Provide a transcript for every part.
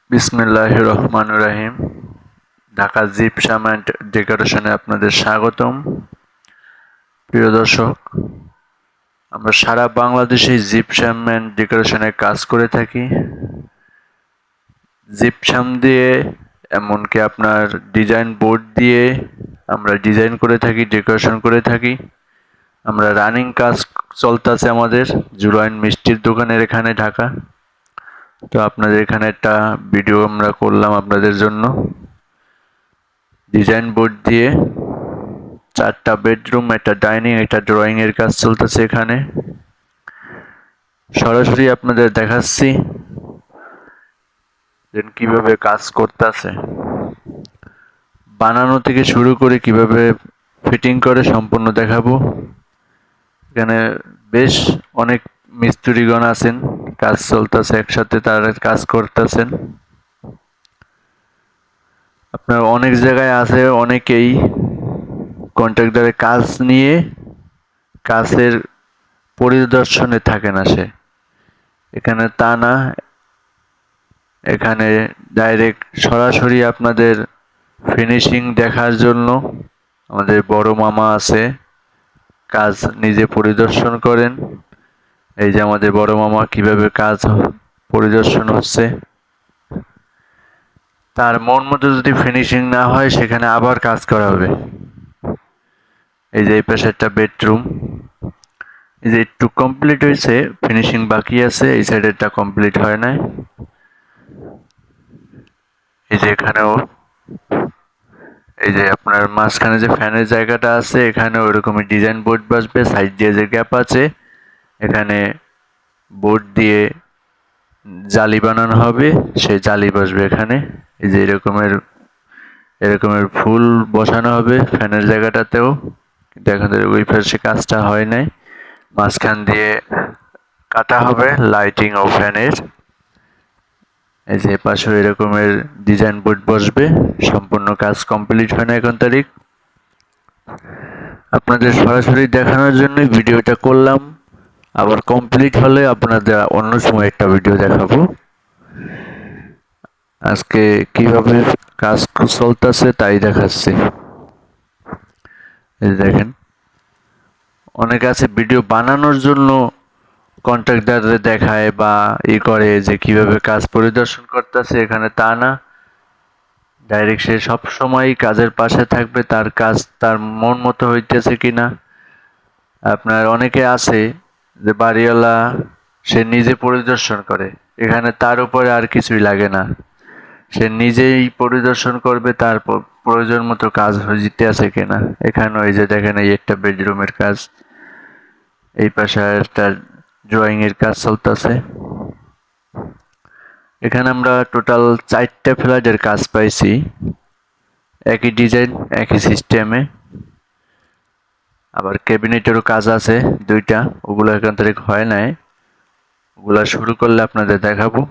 বিসমিল্লাহির রহমানির রহিম। Dhaka gypsum and ডেকোরেশনে আপনাদের স্বাগতম। প্রিয় দর্শক, আমরা সারা বাংলাদেশে জিপসাম অ্যান্ড ডেকোরেশনে কাজ করে থাকি। জিপসাম দিয়ে এমনকি আপনার ডিজাইন বোর্ড দিয়ে আমরা ডিজাইন করে থাকি, ডেকোরেশন করে থাকি। আমরা রানিং কাজ চলতেছে আমাদের জুরাইন মিষ্টির দোকানের এখানে ঢাকা। তো আপনাদের এখানে একটা ভিডিও আমরা করলাম আপনাদের জন্য। ডিজাইন বোর্ড দিয়ে 4টা বেডরুম, একটা ডাইনিং, একটা ড্রয়িং এর কাজ চলতেছে এখানে। সরাসরি আপনাদের দেখাচ্ছি কিভাবে কাজ করতেছে, বানানো থেকে শুরু করে কিভাবে ফিটিং করে সম্পূর্ণ দেখাবো। এখানে বেশ অনেক মিস্ত্রিগণ আছেন, কাজ চলতেছে একসাথে, তারা কাজ করতেছেন। আপনার অনেক জায়গায় আছে অনেকেই কন্ট্রাক্টরের কাজ নিয়ে কাজের পরিদর্শনে থাকে না সে, এখানে তা না। এখানে ডাইরেক্ট সরাসরি আপনাদের ফিনিশিং দেখার জন্য আমাদের বড় মামা আছে, কাজ নিজে পরিদর্শন করেন। এই যে আমাদের বড় মামা কিভাবে কাজ পরিদর্শন হচ্ছে, তার মন মতো যদি ফিনিশিং না হয় সেখানে আবার কাজ করা হবে। এই যে এই পাশে একটা বেডরুম, এই যে একটু কমপ্লিট হয়েছে, ফিনিশিং বাকি আছে, এই সাইডেরটা কমপ্লিট হয় নাই। এই যে এখানেও, এই যে আপনার মাঝখানে যে ফ্যানের জায়গাটা আছে এখানে ওইরকমই ডিজাইন বোর্ড বসবে, সাইড দিয়ে যে গ্যাপ আছে এখানে বোর্ড দিয়ে জালি বানানো হবে, সেই জালি বসবে এখানে। এই যে এরকমের ফুল বসানো হবে ফ্যানের জায়গাটাতেও, কিন্তু এখন ওই পাশে কাজটা হয় নাই। মাঝখান দিয়ে কাটা হবে লাইটিং ও ফ্যানের। এই যে পাশে এরকমের ডিজাইন বোর্ড বসবে, সম্পূর্ণ কাজ কমপ্লিট হয় না এখন তারিখ। আপনাদের সরাসরি দেখানোর জন্যই ভিডিওটা করলাম, আবার কমপ্লিট হলে আপনাদের অন্য সময় একটা ভিডিও দেখাবো। আজকে কিভাবে কাজ চলতেছে তাই দেখাচ্ছি। এই দেখেন, অনেকে আছে ভিডিও বানানোর জন্য কন্ট্রাক্টরদের দেখায় বা করে যে কিভাবে কাজ পরিদর্শন করতেছে, এখানে তা না। ডাইরেক্ট সে সবসময় কাজের পাশে থাকবে, তার কাজ তার মন মতো হইতেছে কিনা। আপনার অনেকে আছে যে বাড়িওয়ালা, সে নিজে পরিদর্শন করে, এখানে তার উপরে আর কিছুই লাগে না, সে নিজেই পরিদর্শন করবে তার প্রয়োজন মতো কাজ হইতে আছে কিনা। এখানে ওই যে দেখেন, এই একটা বেডরুমের কাজ, এই পাশে একটা ড্রয়িং এর কাজ চলতেছে। এখানে আমরা টোটাল 4টা ফ্ল্যাটের কাজ পাইছি, একই ডিজাইন একই সিস্টেমে। আবার ক্যাবিনেটেরও কাজ আছে 2টা, ওগুলো এখান থেকে হয় নাই, ওগুলা শুরু করলে আপনাদের দেখাবো।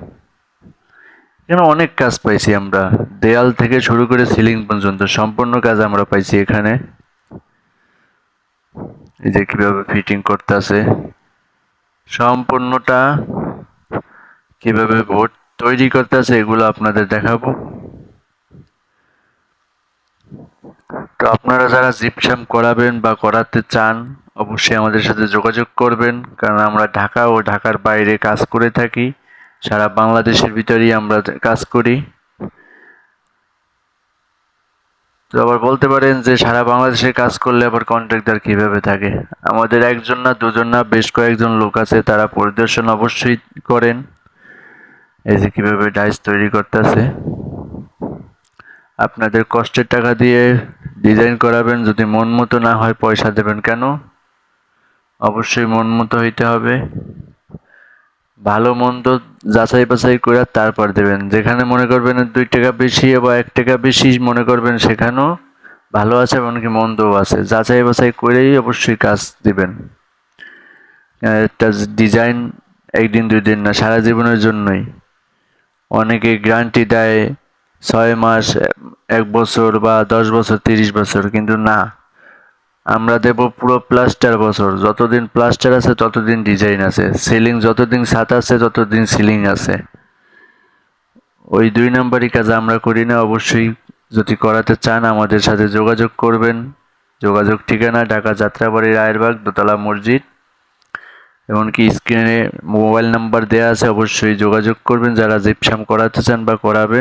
এখানে অনেক কাজ পাইছি আমরা, দেয়াল থেকে শুরু করে সিলিং পর্যন্ত সম্পূর্ণ কাজ আমরা পাইছি এখানে। এই যে কিভাবে ফিটিং করতেছে সম্পূর্ণটা, কিভাবে বোর্ড তৈরি করতেছে এগুলো আপনাদের দেখাবো। তো আপনারা যারা জিপসাম করাবেন বা করাতে চান অবশ্যই আমাদের সাথে যোগাযোগ করবেন, কারণ আমরা ঢাকা ও ঢাকার বাইরে কাজ করে থাকি, সারা বাংলাদেশের ভিতরেই আমরা কাজ করি। তো আবার বলতে পারেন যে সারা বাংলাদেশে কাজ করলে আবার কন্ট্রাক্টর কিভাবে থাকে, আমাদের একজন না দুজন না বেশ কয়েকজন লোক আছে, তারা পরিদর্শন অবশ্যই করেন। এই যে কিভাবে ডাইস তৈরি করতেছে, আপনাদের কষ্টের টাকা দিয়ে ডিজাইন করাবেন, যদি মন মতো না হয় পয়সা দেবেন কেন? অবশ্যই মন মতো হইতে হবে, ভালো মন্দ যাচাই বাছাই করে তারপর দেবেন। যেখানে মনে করবেন 2 টাকা বেশি বা 1 টাকা বেশি মনে করবেন সেখানেও ভালো আছে এমনকি মন্দও আছে, যাচাই বাছাই করেই অবশ্যই কাজ দিবেন। একটা ডিজাইন একদিন 2 দিন না, সারা জীবনের জন্যই। অনেকে গ্যারান্টি দেয় 6 মাস, 1 বছর বা 10 বছর, 30 বছর, কিন্তু না, আমরা দেব পুরো প্লাস্টার বছর। যতদিন প্লাস্টার আছে ততদিন ডিজাইন আছে, সিলিং যতদিন ছাদ আছে ততদিন সিলিং আছে। ওই 2 নাম্বারই কাজ আমরা করি না। অবশ্যই যদি করাতে চান আমাদের সাথে যোগাযোগ করবেন। যোগাযোগ ঠিকানা ঢাকা যাত্রাবাড়ি রায়েরবাগ দোতলা মসজিদ। এমনকি স্ক্রিনে মোবাইল নাম্বার দেওয়া আছে, অবশ্যই যোগাযোগ করবেন যারা জিপসাম করাতে চান বা করাবেন।